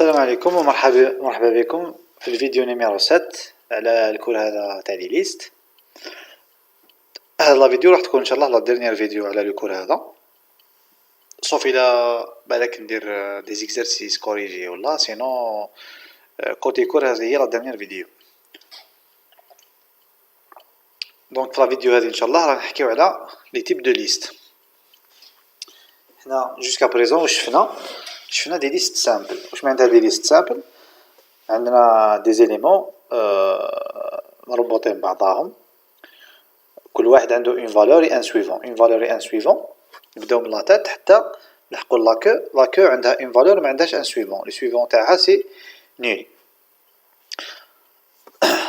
السلام عليكم ومرحبا بكم في الفيديو نيميرو 7 على الكور هذا تاع لي ليست. هاد لا فيديو راح تكون ان شاء الله لا ديرنيير فيديو على الكور هذا، صوف الى بالك ندير دي زيكزارسيس كوريجي ولا سينو كوتي كور هذه هي لا ديرنيير فيديو. دونك في لا فيديو هذه ان شاء الله راح نحكيو على لي تيب دو ليست. حنا جوسكا بريزون واش شفنا دي ليست سامبل. واش معناتها دي ليست سامبل؟ عندنا دي زيليمون مربوطين بعضاهم، كل واحد عنده اون فالور اي ان سويفون، اون فالور اي ان سويفون. نبداو من لا تيت حتى نلحقوا لاكو عندها اون فالور ما عندهاش ان سويفون، لي سويفون تاعها سي نيل.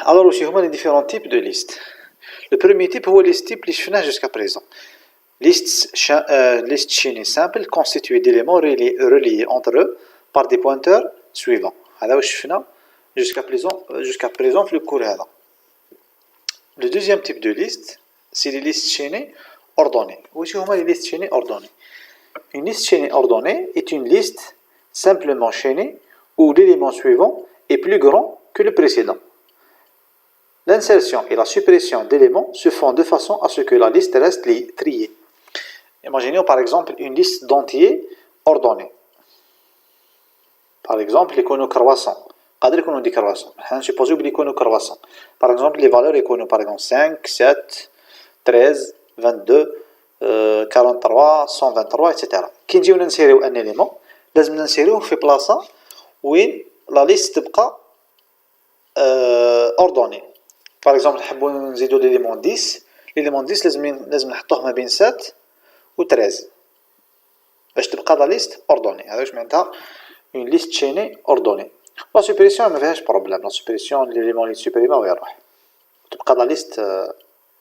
الوغ واش هما لي ديفيرون تيب دو ليست؟ لو بروميير تيب هو ليست تيب اللي شفناه جوسكا بريزون، liste chaînée simple constituée d'éléments reliés entre eux par des pointeurs suivants. هذا واش شفنا jusqu'à présent في الكور هذا. Le deuxième type de liste, c'est les listes chaînées ordonnées. واش هما les listes chaînées ordonnées? Une liste chaînée ordonnée est une liste simplement chaînée où l'élément suivant est plus grand que le précédent. L'insertion et la suppression d'éléments se font de façon à ce que la liste reste triée. Imaginons par exemple une liste d'entiers ordonnés. Par exemple, les connos croissants. قادر يكونوا دي كرواسون. حنا نسيبوزيو بلي يكونوا كرواسون. Par exemple, les valeurs يكونوا par exemple 5, 7, 13, 22, 43, 123 etc. كي نجيو نسيريو ان اليمون لازم نسيريوه في بلاصه وين لا ليست تبقى اوردوني. Par exemple, نحبوا نزيدوا ليليمون 10. ليليمون 10 لازم نحطوه ما بين 7 و 13 باش تبقى لا ليست اوردوني. هذا واش معناتها اون ليست شيني اوردوني. لا سوبريسيون ما فيهاش بروبليم، لا سوبريسيون ليليمون اللي سوبريما ويروح تبقى لا ليست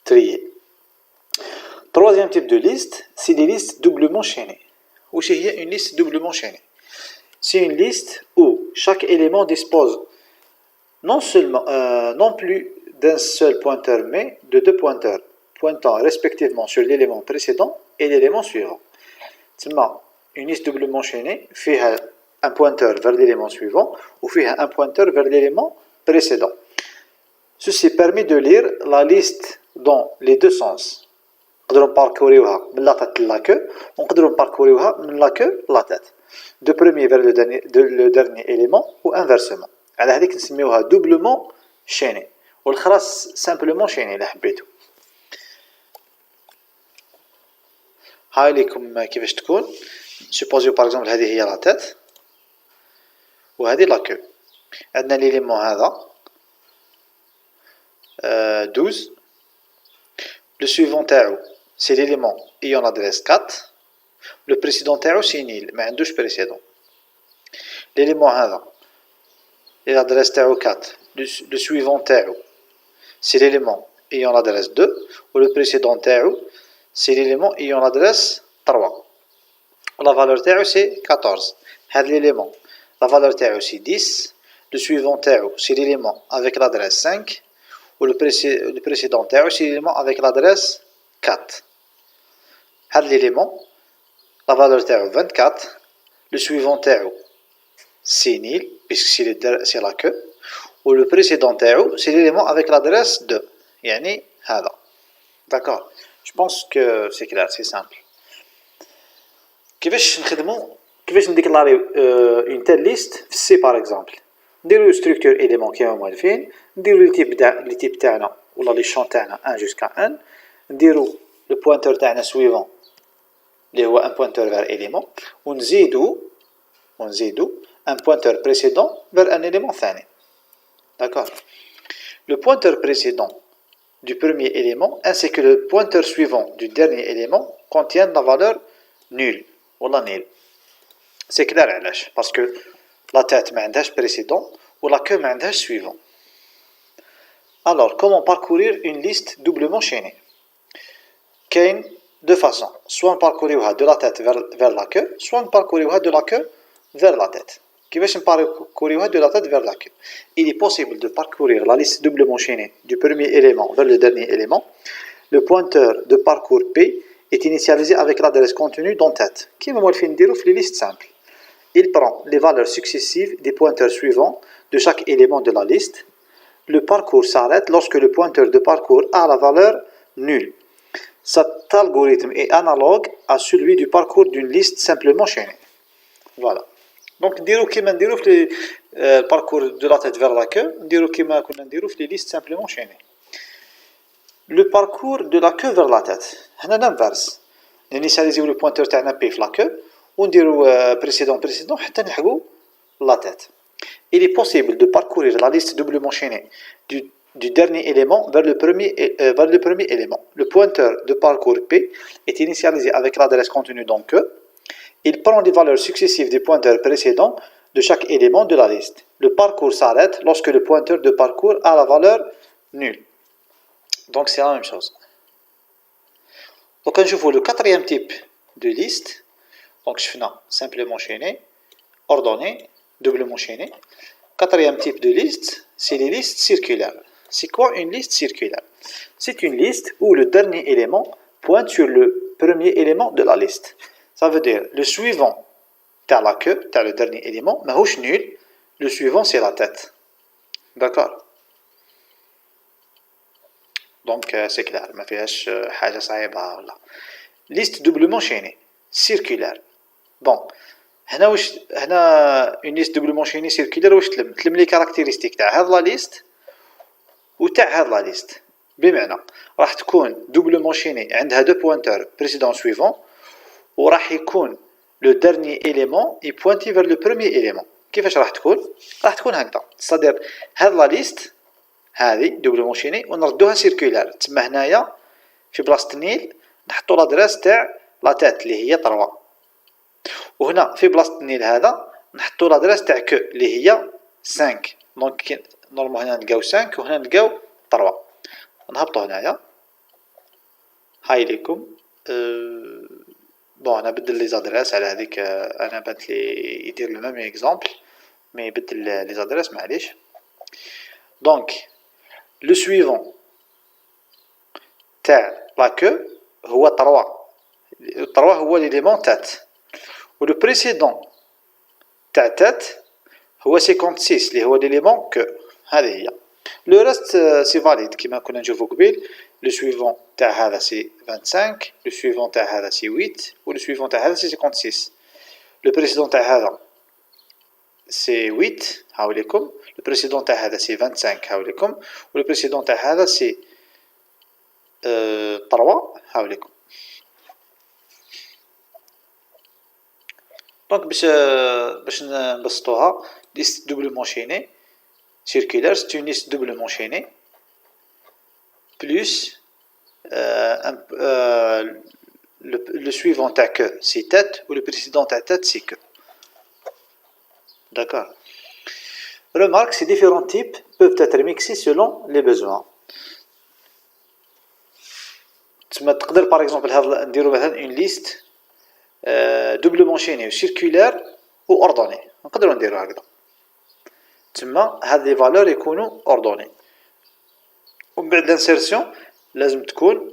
تريي. Troisième type de liste, c'est les listes doublement chaînées. واش هي une liste doublement chaînée? C'est une liste où chaque élément dispose non plus d'un seul pointeur mais de deux pointeurs pointant respectivement sur l'élément précédent et l'élément suivant. تسمى une liste doublement chaînée فيها un pointeur vers l'élément suivant ou فيها un pointeur vers l'élément précédent. Ceci permet de lire la liste dans les deux sens. نقدروا نباركوريوها من لا تيت لا كو ونقدروا نباركوريوها من لا كو لا تيت. De premier vers le dernier élément ou inversement. على هذيك نسميوها doublement chaînée والاخرى simplement chaînée إلا حبيتو. هاي ليكم كيفاش تكون. سوبوزيو باغ اكزومبل هذه هي لا تيت وهذه لا كو. عندنا ليليمون هذا 12. Le suivant تاعو c'est l'élément ayant l'adresse 4. Le précédent تاعو c'est nil ما عندوش précédent. l'élément هذا l'adresse تاعو 4. Le suivant تاعو c'est l'élément ayant l'adresse 2 ou le précédent تاعو c'est l'élément ayant l'adresse 3. La valeur تاعو c'est 14. هذا l'élément la valeur تاعو c'est 10. Le suivant تاعو c'est l'élément avec l'adresse 5 ou le précédent تاعو c'est l'élément avec l'adresse 4. هذا l'élément la valeur تاعو 24. Le suivant تاعو c'est nil puisque c'est la queue ou le précédent تاعو c'est l'élément avec l'adresse 2 يعني هذا. D'accord. Je pense que c'est clair, c'est simple. كيفاش نديكلاريو une telle liste في سي باغ اكزومبل؟ نديرو ستركتور اليمون كيما موالفين، نديرو لي تيب تاعنا ولا لي شون تاعنا 1 جوسكا 1، نديرو لو بوينتور تاعنا سويفون اللي هو ان بوينتور فير اليمون ونزيدو ان بوينتور بريسيدون فير ان اليمون ثاني. داكور. لو بوينتور بريسيدون du premier élément ainsi que le pointeur suivant du dernier élément contiennent la valeur nulle ou la nil. C'est clair علاش؟ parce que la tête ما عندهاش précédent ou la queue ما عندهاش suivant. Alors comment parcourir une liste doublement chaînée? كاين deux façons, soit نباركوريوها de la tête vers la queue, soit نباركوريوها de la queue vers la tête. كيفاش نباركوريوها de la tête vers la queue? Il est possible de parcourir la liste doublement chaînée du premier élément vers le dernier élément. Le pointeur de parcours P est initialisé avec l'adresse contenue dans tête. كيما موالفين نديرو في les listes simples. il prend les valeurs successives des pointeurs suivants de chaque élément de la liste. Le parcours s'arrête lorsque le pointeur de parcours a la valeur nulle. Cet algorithme est analogue à celui du parcours d'une liste simplement chaînée. Voilà. Donc, نديرو كيما نديرو في الباركور de la tête vers la queue, نديرو كيما كنا نديرو في les listes simplement chaînées. Le parcours de la queue vers la tête. هنا l'inverse. نينيسياليزيو لو بوينتور تاعنا بي في لا كو ونديرو بريسيدون حتى نلحقو لا تيت. Il est possible de parcourir la liste doublement chaînée du dernier élément vers le premier élément. Le pointeur de parcours P est initialisé avec l'adresse contenue dans que. Il prend les valeurs successives des pointeurs précédents de chaque élément de la liste. Le parcours s'arrête lorsque le pointeur de parcours a la valeur nulle. Donc c'est la même chose. Donc je vois le quatrième type de liste. Donc je fais simplement chaîné, ordonné, doublement chaîné. Quatrième type de liste, c'est les listes circulaires. C'est quoi une liste circulaire? C'est une liste où le dernier élément pointe sur le premier élément de la liste. Ça veut dire le suivant, t'as la queue, t'as le dernier élément, mais hoche nul, le suivant c'est la tête. D'accord? Donc c'est clair, ما فيهاش حاجة صعيبة ولا. Liste doublement chaînée, circulaire. Bon, هنا une liste doublement chaînée circulaire واش تلم لي كاركتيرستيك تاع هاد لا ليست وتاع هاد لا ليست. بمعنى راح تكون doublement chaînée عندها دو بوينتور précédent suivant وراح يكون لو ديرني إليمون يبوينتي فير لو بروميي إليمون. كيفاش راح تكون؟ راح تكون هكذا، صادير هاد لا ليست هذه دوبلومون شيني ونردوها سيركولار. تما هنايا في بلاصة نيل نحطو لادريس تاع لا تات اللي هي 3، وهنا في بلاصة نيل هذا نحطو لادريس تاع كو اللي هي 5. دونك نورمال هنا نلقاو 5 وهنا نلقاو 3. نهبطو هنايا. هاي ليكم بون انا بدل لي زادريس على هذيك، انا بانت لي يدير لو ميم اكزامبل مي بدل لي زادريس معليش. دونك لو سويفون تاع لا كو هو 3 هو ليليمون تات، و لو بريسيدون تاع تات هو 56 اللي هو ليليمون كو. هذه هي لو ريست سي فاليد كيما كنا نشوفو قبيل. لو سويفون تاع هذا سي 25، لو سويفون تاع هذا سي 8، و لو سويفون تاع هذا سي 56. لو بريسيدون تاع هذا سي 8 هاوليكم، لو بريسيدون تاع هذا سي 25 هاوليكم، و لو بريسيدون تاع هذا سي 3 هاوليكم. دونك باش نبسطوها، ليست دوبلومون شيني circulaire, c'est une liste doublement chaînée plus le suivant t'a que c'est tête ou le précédent t'a tête c'est que. D'accord. Remarque, ces différents types peuvent être mixés selon les besoins. تقدر par exemple نديرو مثلا une liste doublement chaînée ou circulaire ou ordonnée. نقدروا نديرو هكذا. تما هاد لي فالور يكونوا اوردوني، ومن بعد لانسيرسيون لازم تكون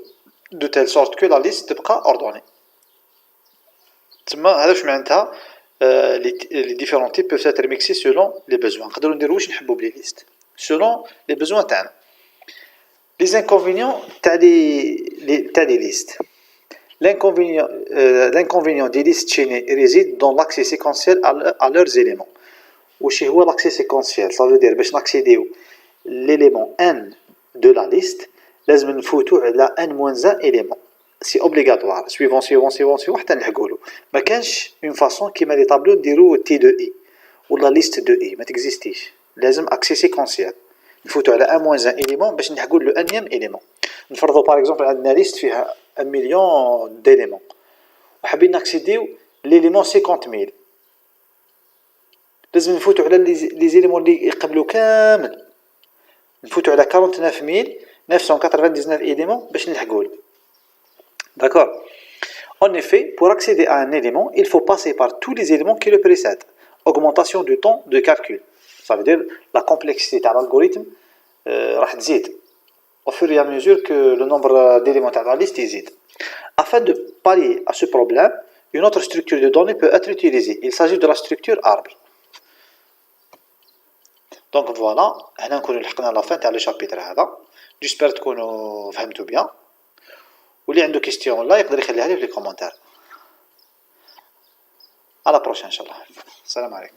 دو تيل سورت كو لا ليست تبقى اوردوني. تما هذا واش معناتها لي ديفيرون تيب بوف اتر ميكسي سولون لي بوزوان. نقدروا نديرو واش نحبوا بلي ليست سولون لي بوزوان تاعنا. لي زانكونفينيون تاع لي ليست. L'inconvénient des listes chaînées réside dans l'accès séquentiel à leurs éléments. وش هو l'accès séquentiel؟ ça veut dire باش ناكسيديو l'élément n de la liste لازم نفوتو على n-1 élément. سي اوبليغاتوار سويفون حتى نلحقولو. ما كانش اون فاصون كيما لي طابلو نديرو تي دو اي ولا ليست دو اي، ما تكزيستيش. لازم اكسي سيكونسيال نفوتو على n-1 élément باش نلحقو لو انيام élément. نفرضو باغ اكزومبل عندنا ليست فيها 1 مليون d'éléments وحابين ناكسيديو l'élément 50,000، لازم نفوتو على لي زيليمون اللي يقبلو كامل، نفوتو على 49999 éléments باش نلحقوه. D'accord. En effet, pour accéder à un élément, il faut passer par tous les éléments qui le précèdent. Augmentation du temps de calcul. Ça veut dire la complexité de l'algorithme راح تزيد au fur et à mesure que le nombre d'éléments de la liste يزيد. Afin de pallier à ce problème, une autre structure de données peut être utilisée. Il s'agit de la structure arbre. Donc voilà, هنا نكونوا لحقنا لا فان تاع لو شابيتر هذا. جيسبر تكونوا فهمتوا بيان. واللي عنده كيستيون لا يقدر يخليها لي في لي كومونتير. على بروشين ان شاء الله. السلام عليكم.